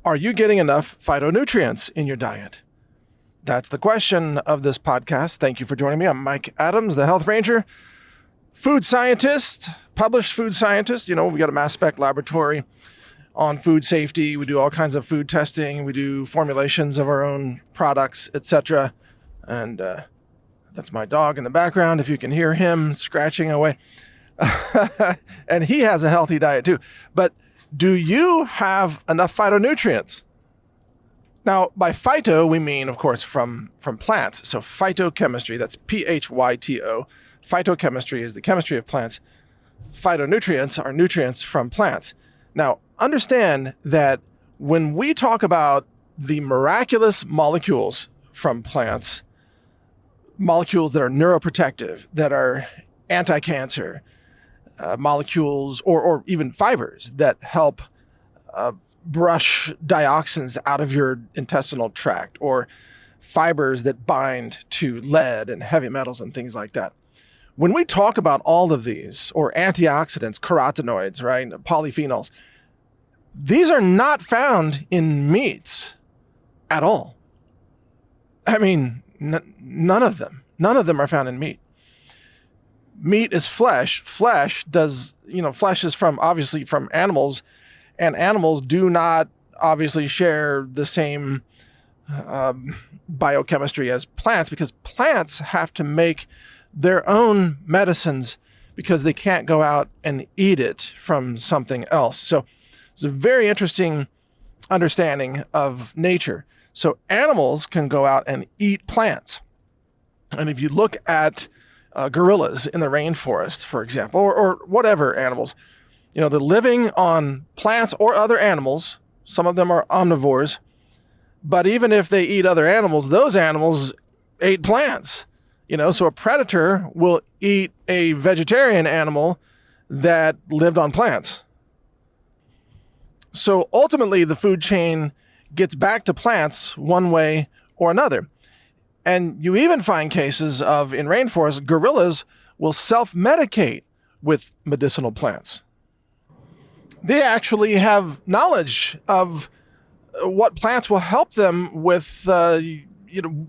Are you getting enough phytonutrients in your diet? That's the question of this podcast. Thank you for joining me. I'm Mike Adams, the Health Ranger, food scientist, published food scientist. You know, we got a mass spec laboratory on food safety. We do all kinds of food testing. We do formulations of our own products, etc. And that's my dog in the background, if you can hear him scratching away. And he has a healthy diet too. But do you have enough phytonutrients? Now, by phyto, we mean, of course, from plants. So phytochemistry, that's Phyto. Phytochemistry is the chemistry of plants. Phytonutrients are nutrients from plants. Now, understand that when we talk about the miraculous molecules from plants, molecules that are neuroprotective, that are anti-cancer, molecules or even fibers that help brush dioxins out of your intestinal tract, or fibers that bind to lead and heavy metals and things like that. When we talk about all of these, or antioxidants, carotenoids, right, polyphenols, these are not found in meats at all. I mean, none of them. None of them are found in meat. Meat is flesh. Flesh is obviously from animals, and animals do not obviously share the same biochemistry as plants, because plants have to make their own medicines because they can't go out and eat it from something else. So it's a very interesting understanding of nature. So animals can go out and eat plants. And if you look at gorillas in the rainforest, for example, or whatever animals, you know, they're living on plants or other animals. Some of them are omnivores. But even if they eat other animals, those animals ate plants. You know, so a predator will eat a vegetarian animal that lived on plants. So ultimately, the food chain gets back to plants one way or another. And you even find cases of, in rainforests, gorillas will self-medicate with medicinal plants. They actually have knowledge of what plants will help them with,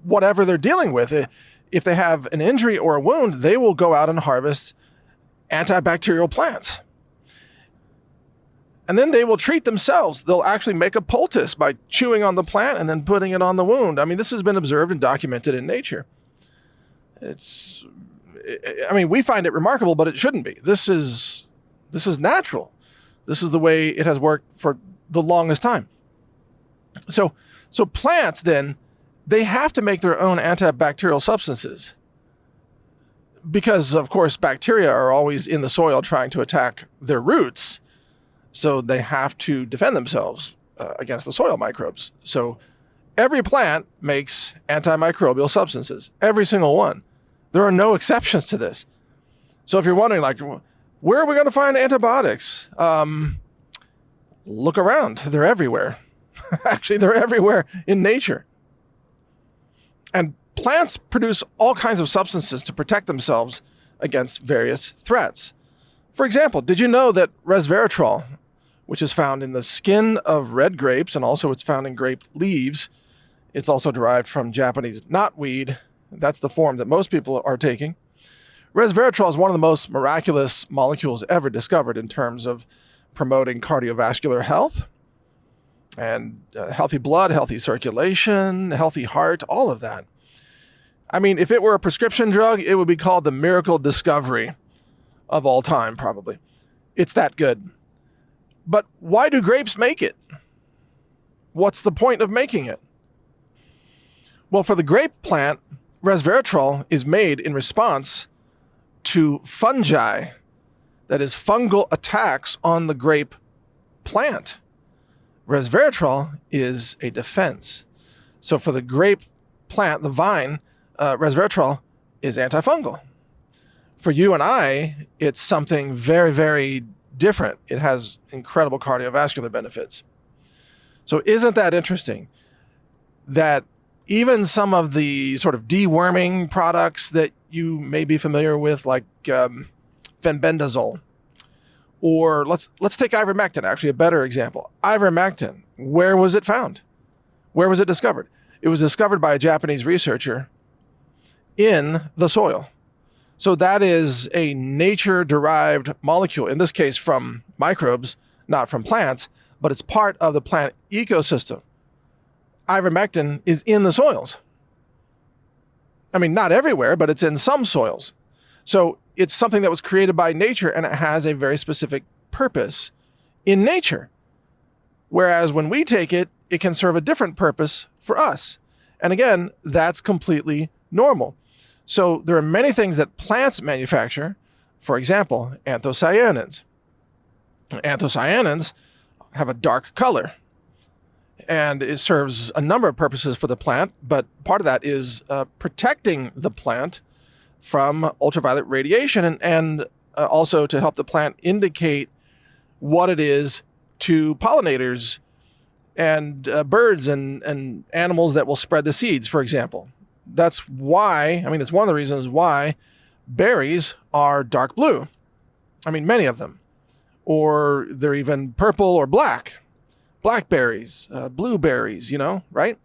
whatever they're dealing with. If they have an injury or a wound, they will go out and harvest antibacterial plants. And then they will treat themselves. They'll actually make a poultice by chewing on the plant and then putting it on the wound. I mean, this has been observed and documented in nature. We find it remarkable, but it shouldn't be. This is natural. This is the way it has worked for the longest time. So plants then, they have to make their own antibacterial substances because, of course, bacteria are always in the soil trying to attack their roots. So they have to defend themselves against the soil microbes. So every plant makes antimicrobial substances, every single one. There are no exceptions to this. So if you're wondering, like, where are we going to find antibiotics? Look around. They're everywhere. Actually, they're everywhere in nature. And plants produce all kinds of substances to protect themselves against various threats. For example, did you know that resveratrol, which is found in the skin of red grapes, and also it's found in grape leaves, it's also derived from Japanese knotweed. That's the form that most people are taking. Resveratrol is one of the most miraculous molecules ever discovered in terms of promoting cardiovascular health and healthy blood, healthy circulation, healthy heart, all of that. I mean, if it were a prescription drug, it would be called the miracle discovery of all time, probably. It's that good. But why do grapes make it? What's the point of making it? Well, for the grape plant, resveratrol is made in response to fungi, that is, fungal attacks on the grape plant. Resveratrol is a defense. So for the grape plant, the vine, resveratrol is antifungal. For you and I, it's something very, very different. It has incredible cardiovascular benefits. So isn't that interesting that even some of the sort of deworming products that you may be familiar with, like fenbendazole, or let's take ivermectin, actually a better example. Ivermectin, Where was it found? Where was it discovered? It was discovered by a Japanese researcher in the soil. So that is a nature-derived molecule, in this case from microbes, not from plants, but it's part of the plant ecosystem. Ivermectin is in the soils. I mean, not everywhere, but it's in some soils. So it's something that was created by nature, and it has a very specific purpose in nature. Whereas when we take it, it can serve a different purpose for us. And again, that's completely normal. So there are many things that plants manufacture. For example, anthocyanins. Anthocyanins have a dark color, and it serves a number of purposes for the plant, but part of that is protecting the plant from ultraviolet radiation and also to help the plant indicate what it is to pollinators and birds and animals that will spread the seeds, for example. That's why, it's one of the reasons why berries are dark blue. Many of them. Or they're even purple or black. Blackberries, blueberries, right?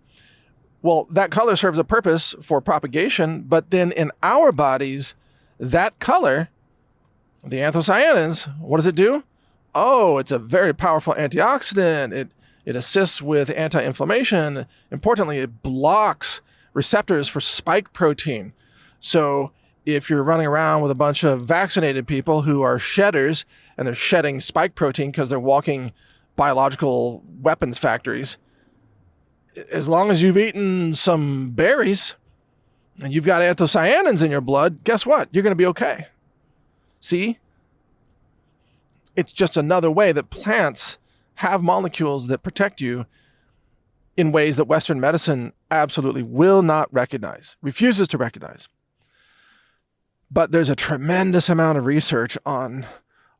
Well, that color serves a purpose for propagation, but then in our bodies, that color, the anthocyanins, what does it do? Oh, it's a very powerful antioxidant. It assists with anti-inflammation. Importantly, it blocks receptors for spike protein. So if you're running around with a bunch of vaccinated people who are shedders and they're shedding spike protein because they're walking biological weapons factories, as long as you've eaten some berries and you've got anthocyanins in your blood, guess what? You're going to be okay. See? It's just another way that plants have molecules that protect you in ways that Western medicine absolutely will not recognize, refuses to recognize. But there's a tremendous amount of research on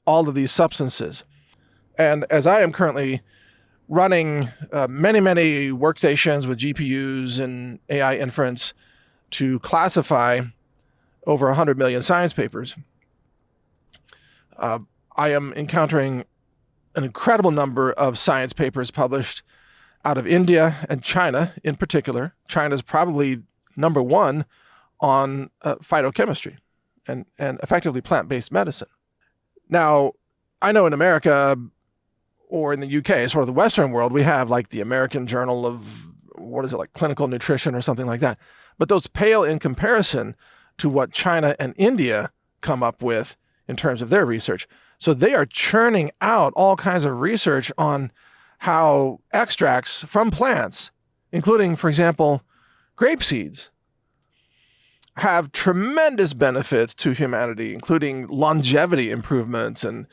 all of these substances. And as I am currently running many workstations with GPUs and AI inference to classify over 100 million science papers, I am encountering an incredible number of science papers published out of India and China in particular. China is probably number one on phytochemistry and effectively plant-based medicine. Now, I know in America or in the UK, sort of the Western world, we have like the American Journal of, Clinical Nutrition or something like that. But those pale in comparison to what China and India come up with in terms of their research. So they are churning out all kinds of research on how extracts from plants, including, for example, grape seeds, have tremendous benefits to humanity, including longevity improvements and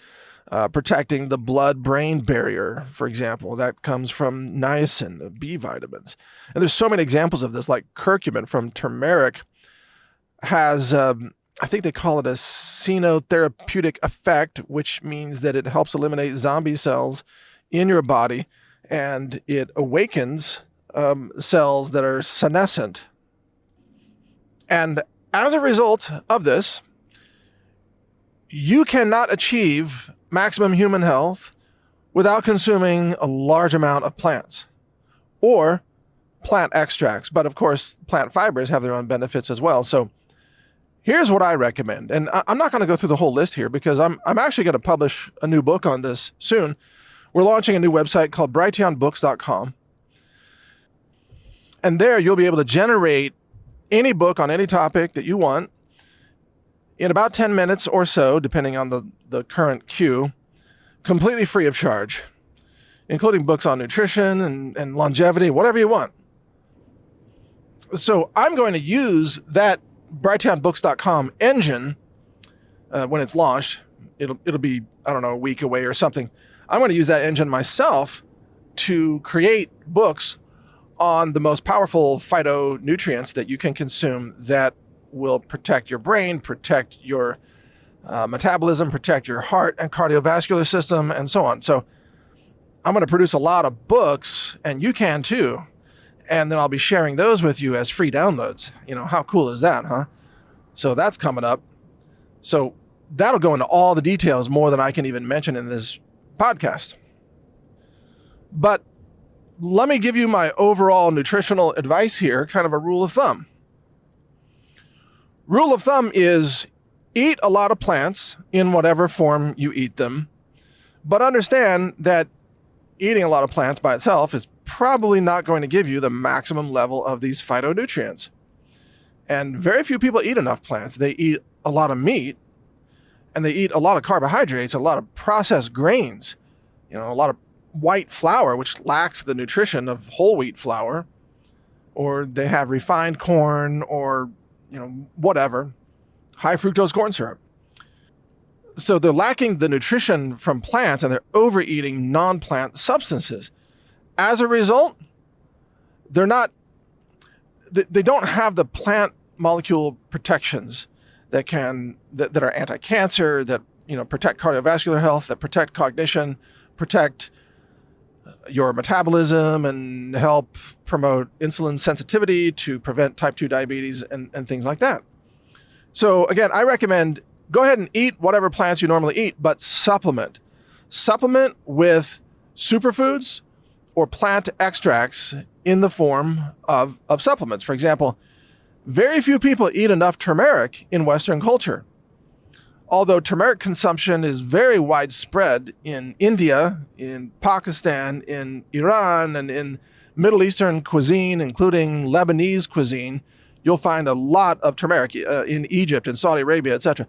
protecting the blood-brain barrier, for example. That comes from niacin, B vitamins. And there's so many examples of this, like curcumin from turmeric has, I think they call it a xenotherapeutic effect, which means that it helps eliminate zombie cells in your body, and it awakens cells that are senescent. And as a result of this, you cannot achieve maximum human health without consuming a large amount of plants or plant extracts. But of course, plant fibers have their own benefits as well. So here's what I recommend. And I'm not going to go through the whole list here because I'm actually going to publish a new book on this soon. We're launching a new website called brighteonbooks.com. And there you'll be able to generate any book on any topic that you want in about 10 minutes or so, depending on the current queue, completely free of charge, including books on nutrition and longevity, whatever you want. So I'm going to use that brighteonbooks.com engine when it's launched. It'll be, a week away or something. I'm going to use that engine myself to create books on the most powerful phytonutrients that you can consume that will protect your brain, protect your metabolism, protect your heart and cardiovascular system, and so on. So I'm going to produce a lot of books, and you can too. And then I'll be sharing those with you as free downloads. How cool is that, huh? So that's coming up. So that'll go into all the details more than I can even mention in this podcast. But let me give you my overall nutritional advice here, kind of a rule of thumb. Rule of thumb is eat a lot of plants in whatever form you eat them, but understand that eating a lot of plants by itself is probably not going to give you the maximum level of these phytonutrients. And very few people eat enough plants. They eat a lot of meat, and they eat a lot of carbohydrates, a lot of processed grains, a lot of white flour, which lacks the nutrition of whole wheat flour, or they have refined corn or, whatever, high fructose corn syrup. So they're lacking the nutrition from plants, and they're overeating non-plant substances. As a result, they don't have the plant molecule protections that are anti-cancer, that protect cardiovascular health, that protect cognition, protect your metabolism, and help promote insulin sensitivity to prevent type 2 diabetes and things like that. So again, I recommend go ahead and eat whatever plants you normally eat, but supplement. Supplement with superfoods or plant extracts in the form of supplements. For example, very few people eat enough turmeric in Western culture. Although turmeric consumption is very widespread in India, in Pakistan, in Iran, and in Middle Eastern cuisine, including Lebanese cuisine, you'll find a lot of turmeric in Egypt and Saudi Arabia, etc.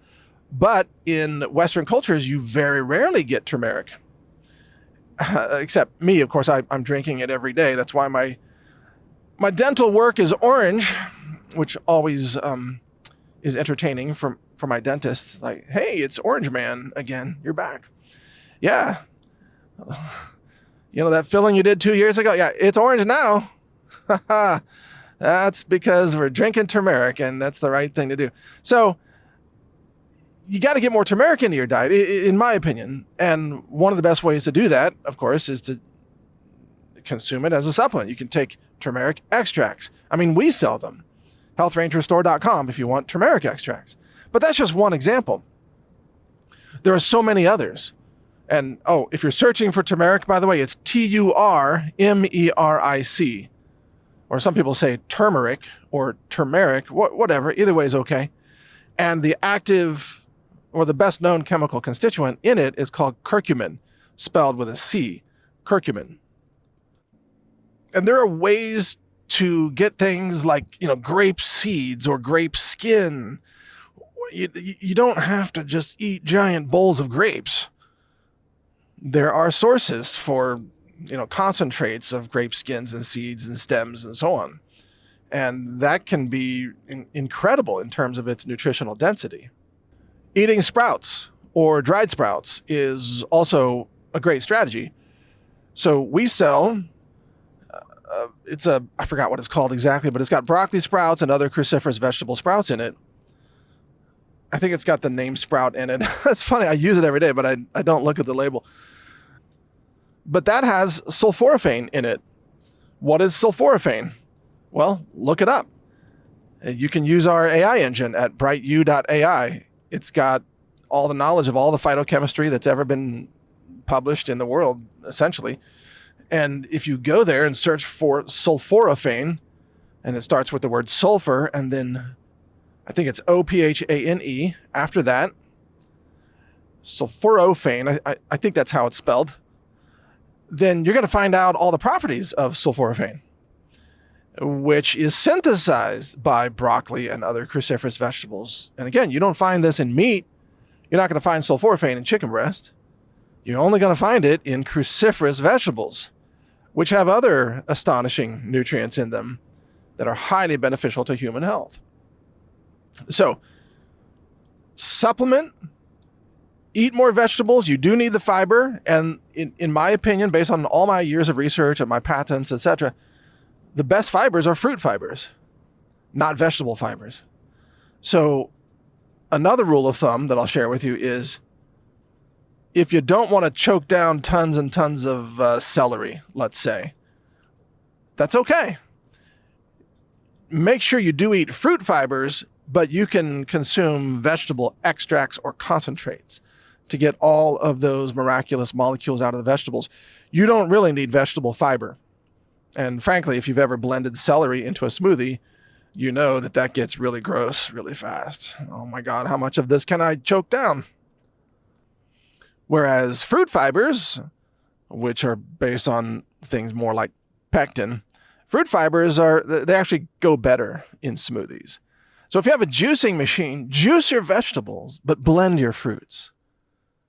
But in Western cultures, you very rarely get turmeric. Except me, of course, I'm drinking it every day. That's why my dental work is orange, which always is entertaining for my dentist. Like, hey, it's Orange Man again. You're back. Yeah. That filling you did 2 years ago? Yeah, it's orange now. That's because we're drinking turmeric, and that's the right thing to do. So you got to get more turmeric into your diet, in my opinion. And one of the best ways to do that, of course, is to consume it as a supplement. You can take turmeric extracts. We sell them. healthrangerstore.com if you want turmeric extracts. But that's just one example. There are so many others. And, if you're searching for turmeric, by the way, it's TURMERIC. Or some people say turmeric or turmeric, whatever. Either way is okay. And the active or the best known chemical constituent in it is called curcumin, spelled with a C, curcumin. And there are ways to get things like, grape seeds or grape skin. You don't have to just eat giant bowls of grapes. There are sources for, concentrates of grape skins and seeds and stems and so on. And that can be incredible in terms of its nutritional density. Eating sprouts or dried sprouts is also a great strategy. So we sell, I forgot what it's called exactly, but it's got broccoli sprouts and other cruciferous vegetable sprouts in it. I think it's got the name sprout in it. It's funny, I use it every day, but I don't look at the label. But that has sulforaphane in it. What is sulforaphane? Well, look it up. You can use our AI engine at brightu.ai. It's got all the knowledge of all the phytochemistry that's ever been published in the world, essentially. And if you go there and search for sulforaphane, and it starts with the word sulfur, and then I think it's OPHANE after that, sulforaphane, I think that's how it's spelled, then you're going to find out all the properties of sulforaphane, which is synthesized by broccoli and other cruciferous vegetables. And again, you don't find this in meat. You're not going to find sulforaphane in chicken breast. You're only going to find it in cruciferous vegetables, which have other astonishing nutrients in them that are highly beneficial to human health. So, supplement, eat more vegetables. You do need the fiber. And in my opinion, based on all my years of research and my patents, etc., the best fibers are fruit fibers, not vegetable fibers. So another rule of thumb that I'll share with you is if you don't want to choke down tons and tons of celery, let's say, that's okay. Make sure you do eat fruit fibers, but you can consume vegetable extracts or concentrates to get all of those miraculous molecules out of the vegetables. You don't really need vegetable fiber. And frankly, if you've ever blended celery into a smoothie, you know that gets really gross really fast. Oh my God, how much of this can I choke down? Whereas fruit fibers, which are based on things more like pectin, fruit fibers they actually go better in smoothies. So if you have a juicing machine, juice your vegetables, but blend your fruits.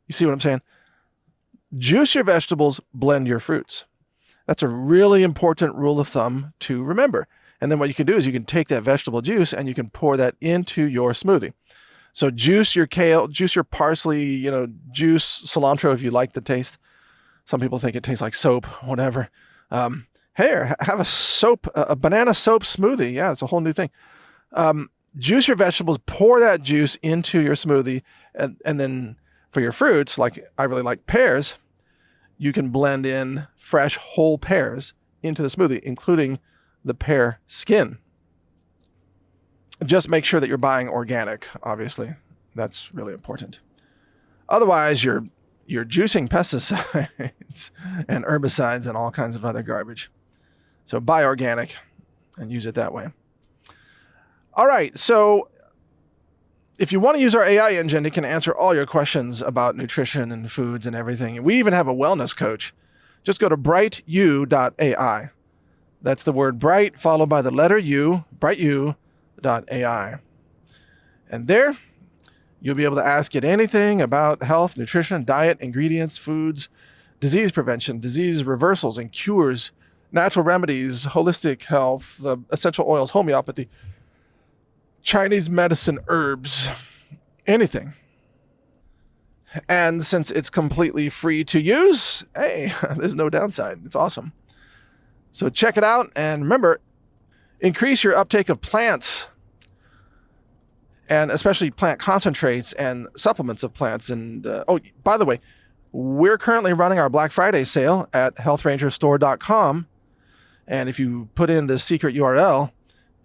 You see what I'm saying? Juice your vegetables, blend your fruits. That's a really important rule of thumb to remember. And then what you can do is you can take that vegetable juice and you can pour that into your smoothie. So juice your kale, juice your parsley, juice cilantro if you like the taste. Some people think it tastes like soap, whatever. Have a banana soap smoothie. Yeah, it's a whole new thing. Juice your vegetables, pour that juice into your smoothie, and then for your fruits, like I really like pears, you can blend in fresh whole pears into the smoothie, including the pear skin. Just make sure that you're buying organic, obviously. That's really important. Otherwise, you're juicing pesticides and herbicides and all kinds of other garbage. So buy organic and use it that way. All right, so if you want to use our AI engine, it can answer all your questions about nutrition and foods and everything. We even have a wellness coach. Just go to brightu.ai. That's the word bright followed by the letter U, brightu.ai. And there, you'll be able to ask it anything about health, nutrition, diet, ingredients, foods, disease prevention, disease reversals and cures, natural remedies, holistic health, essential oils, homeopathy, Chinese medicine, herbs, anything. And since it's completely free to use, hey, there's no downside. It's awesome. So check it out. And remember, increase your uptake of plants, and especially plant concentrates and supplements of plants. And by the way, we're currently running our Black Friday sale at healthrangerstore.com. And if you put in the secret URL,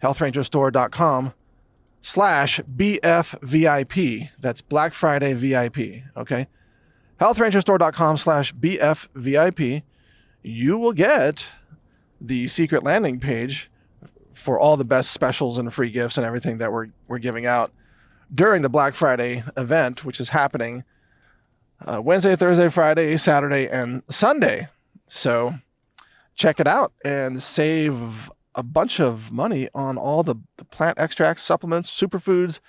healthrangerstore.com/BFVIP, that's Black Friday VIP, okay? healthrangerstore.com/BFVIP, you will get the secret landing page for all the best specials and free gifts and everything that we're giving out during the Black Friday event, which is happening Wednesday, Thursday, Friday, Saturday, and Sunday. So check it out and save a bunch of money on all the plant extracts, supplements, superfoods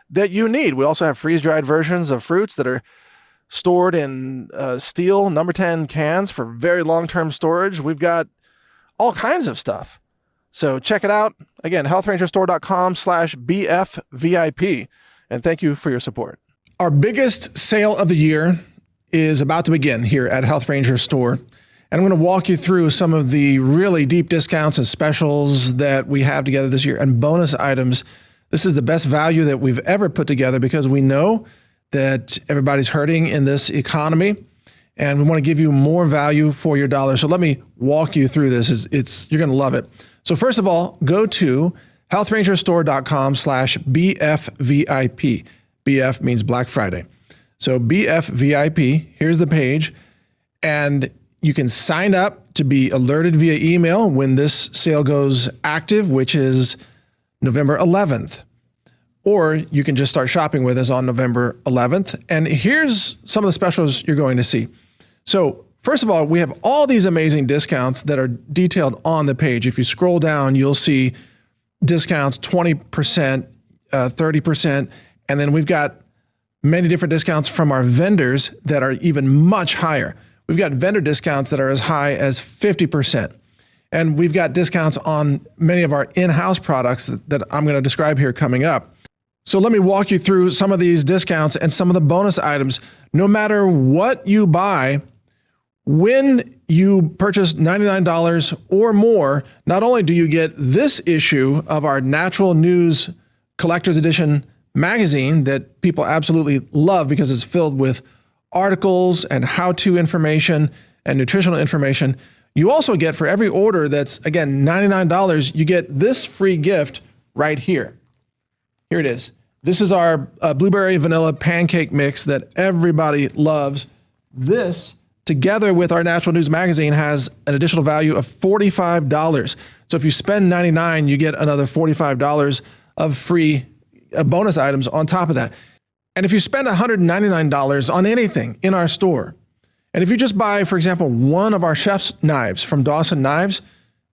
that you need. We also have freeze-dried versions of fruits that are stored in steel number 10 cans for very long-term storage. We've got all kinds of stuff. So check it out. Again, healthrangerstore.com/BFVIP. And thank you for your support. Our biggest sale of the year is about to begin here at Health Ranger Store. And I'm going to walk you through some of the really deep discounts and specials that we have together this year and bonus items. This is the best value that we've ever put together because we know that everybody's hurting in this economy and we want to give you more value for your dollar. So let me walk you through this. You're going to love it. So first of all, go to healthrangerstore.com/BFVIP. BF means Black Friday. So BFVIP, here's the page. And you can sign up to be alerted via email when this sale goes active, which is November 11th. Or you can just start shopping with us on November 11th. And here's some of the specials you're going to see. So first of all, we have all these amazing discounts that are detailed on the page. If you scroll down, you'll see discounts, 20%, 30%. And then we've got many different discounts from our vendors that are even much higher. We've got vendor discounts that are as high as 50%. And we've got discounts on many of our in-house products that I'm going to describe here coming up. So let me walk you through some of these discounts and some of the bonus items. No matter what you buy, when you purchase $99 or more, not only do you get this issue of our Natural News Collector's Edition magazine that people absolutely love because it's filled with articles and how-to information and nutritional information, you also get for every order that's, again, $99, you get this free gift right here. Here it is. This is our blueberry vanilla pancake mix that everybody loves. This together with our Natural News magazine, has an additional value of $45. So if you spend $99, you get another $45 of free bonus items on top of that. And if you spend $199 on anything in our store, and if you just buy, for example, one of our chef's knives from Dawson Knives,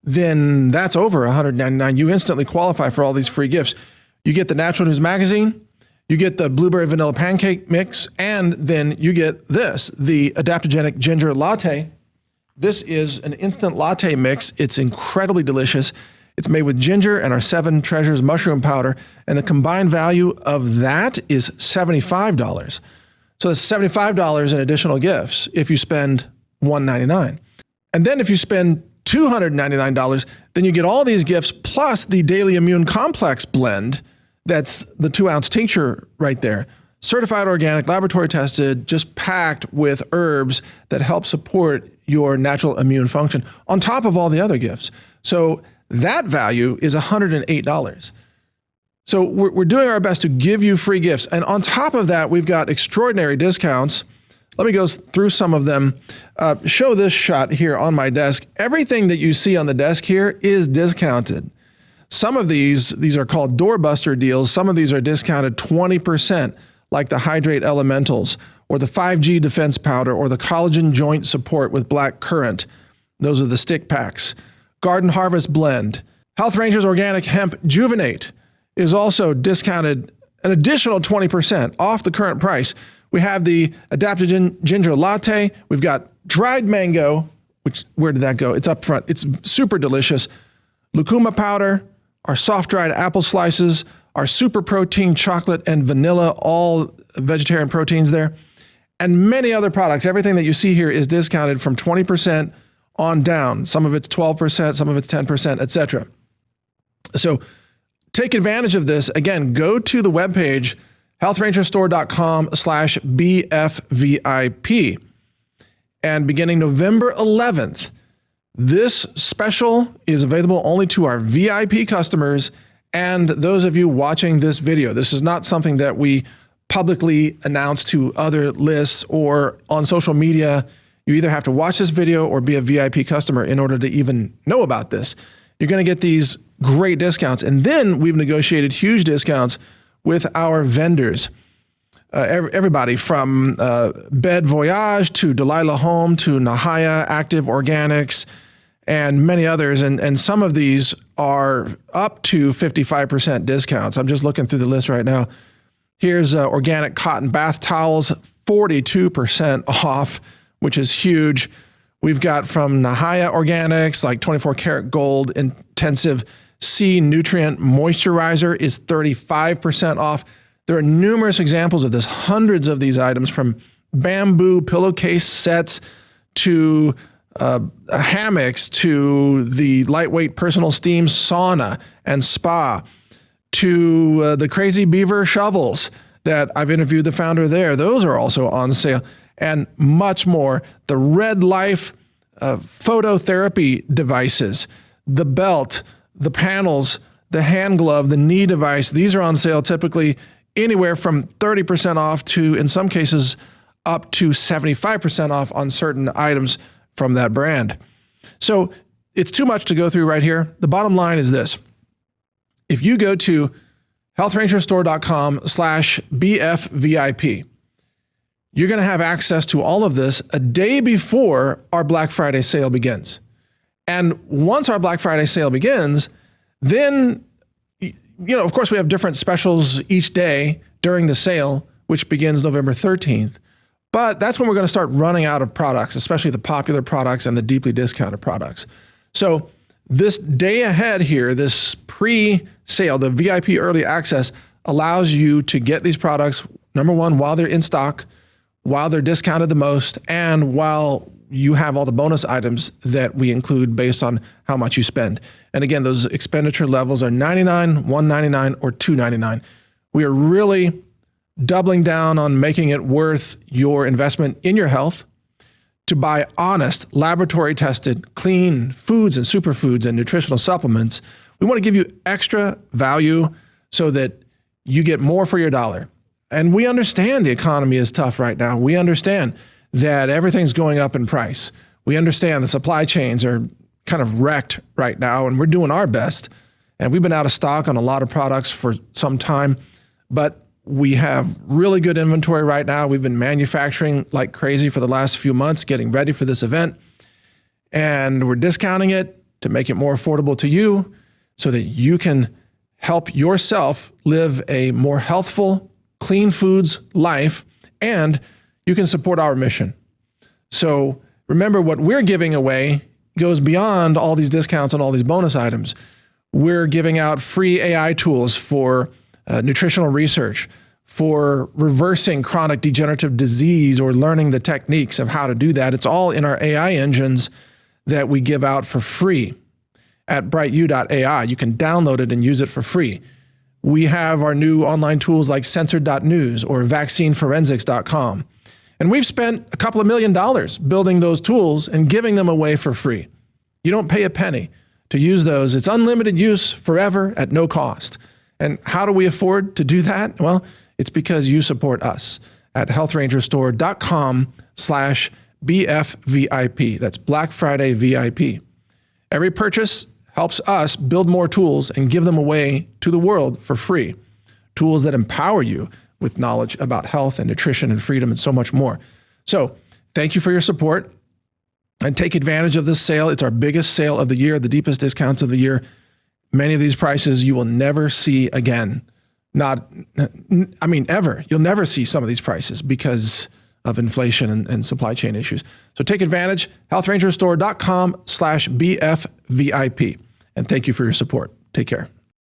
then that's over $199. You instantly qualify for all these free gifts. You get the Natural News magazine, you get the blueberry vanilla pancake mix, and then you get this, the adaptogenic ginger latte. This is an instant latte mix. It's incredibly delicious. It's made with ginger and our 7 Treasures mushroom powder, and the combined value of that is $75. So it's $75 in additional gifts if you spend $199. And then if you spend $299, then you get all these gifts plus the Daily Immune Complex blend. That's the 2-ounce tincture right there. Certified organic, laboratory tested, just packed with herbs that help support your natural immune function on top of all the other gifts. So that value is $108. So we're doing our best to give you free gifts. And on top of that, we've got extraordinary discounts. Let me go through some of them. Show this shot here on my desk. Everything that you see on the desk here is discounted. Some of these are called doorbuster deals. Some of these are discounted 20%, like the Hydrate Elementals, or the 5G Defense Powder, or the Collagen Joint Support with Black Currant. Those are the stick packs. Garden Harvest Blend. Health Rangers Organic Hemp Juvenate is also discounted an additional 20% off the current price. We have the Adaptogen Ginger Latte. We've got dried mango, which, where did that go? It's up front. It's super delicious. Lucuma powder, our soft dried apple slices, our super protein chocolate and vanilla, all vegetarian proteins there, and many other products. Everything that you see here is discounted from 20% on down. Some of it's 12%, some of it's 10%, etc. So take advantage of this. Again, go to the webpage, healthrangerstore.com/BFVIP. And beginning November 11th, this special is available only to our VIP customers and those of you watching this video. This is not something that we publicly announce to other lists or on social media. You either have to watch this video or be a VIP customer in order to even know about this. You're going to get these great discounts. And then we've negotiated huge discounts with our vendors. Everybody from Bed Voyage to Delilah Home to Nahaya Active Organics and many others. And some of these are up to 55% discounts. I'm just looking through the list right now. Here's organic cotton bath towels, 42% off, which is huge. We've got from Nahaya Organics, like 24 karat gold intensive C nutrient moisturizer is 35% off. There are numerous examples of this, hundreds of these items, from bamboo pillowcase sets to hammocks to the lightweight personal steam sauna and spa to the Crazy Beaver shovels that I've interviewed the founder there. Those are also on sale, and much more. The Red Life phototherapy devices, the belt, the panels, the hand glove, the knee device, these are on sale typically anywhere from 30% off to, in some cases, up to 75% off on certain items from that brand. So it's too much to go through right here. The bottom line is this. If you go to healthrangerstore.com/BFVIP, you're going to have access to all of this a day before our Black Friday sale begins. And once our Black Friday sale begins, then, of course, we have different specials each day during the sale, which begins November 13th. But that's when we're going to start running out of products, especially the popular products and the deeply discounted products. So this day ahead here, this pre-sale, the VIP early access, allows you to get these products, number one, while they're in stock, while they're discounted the most, and while you have all the bonus items that we include based on how much you spend. And again, those expenditure levels are $99, $199, or $299. We are really doubling down on making it worth your investment in your health to buy honest, laboratory-tested, clean foods and superfoods and nutritional supplements. We want to give you extra value so that you get more for your dollar. And we understand the economy is tough right now. We understand that everything's going up in price. We understand the supply chains are kind of wrecked right now, and we're doing our best. And we've been out of stock on a lot of products for some time, but we have really good inventory right now. We've been manufacturing like crazy for the last few months, getting ready for this event. And we're discounting it to make it more affordable to you so that you can help yourself live a more healthful, clean foods life, and you can support our mission. So remember, what we're giving away goes beyond all these discounts on all these bonus items. We're giving out free AI tools for nutritional research, for reversing chronic degenerative disease or learning the techniques of how to do that. It's all in our AI engines that we give out for free at brightu.ai. You can download it and use it for free. We have our new online tools like censored.news or vaccineforensics.com. And we've spent a couple of $1 million building those tools and giving them away for free. You don't pay a penny to use those. It's unlimited use forever at no cost. And how do we afford to do that? Well, it's because you support us at healthrangerstore.com/BFVIP. That's Black Friday VIP. Every purchase helps us build more tools and give them away to the world for free. Tools that empower you with knowledge about health and nutrition and freedom and so much more. So thank you for your support and take advantage of this sale. It's our biggest sale of the year, the deepest discounts of the year. Many of these prices you will never see again. Ever. You'll never see some of these prices because of inflation and supply chain issues. So take advantage, healthrangerstore.com/BFVIP. And thank you for your support. Take care.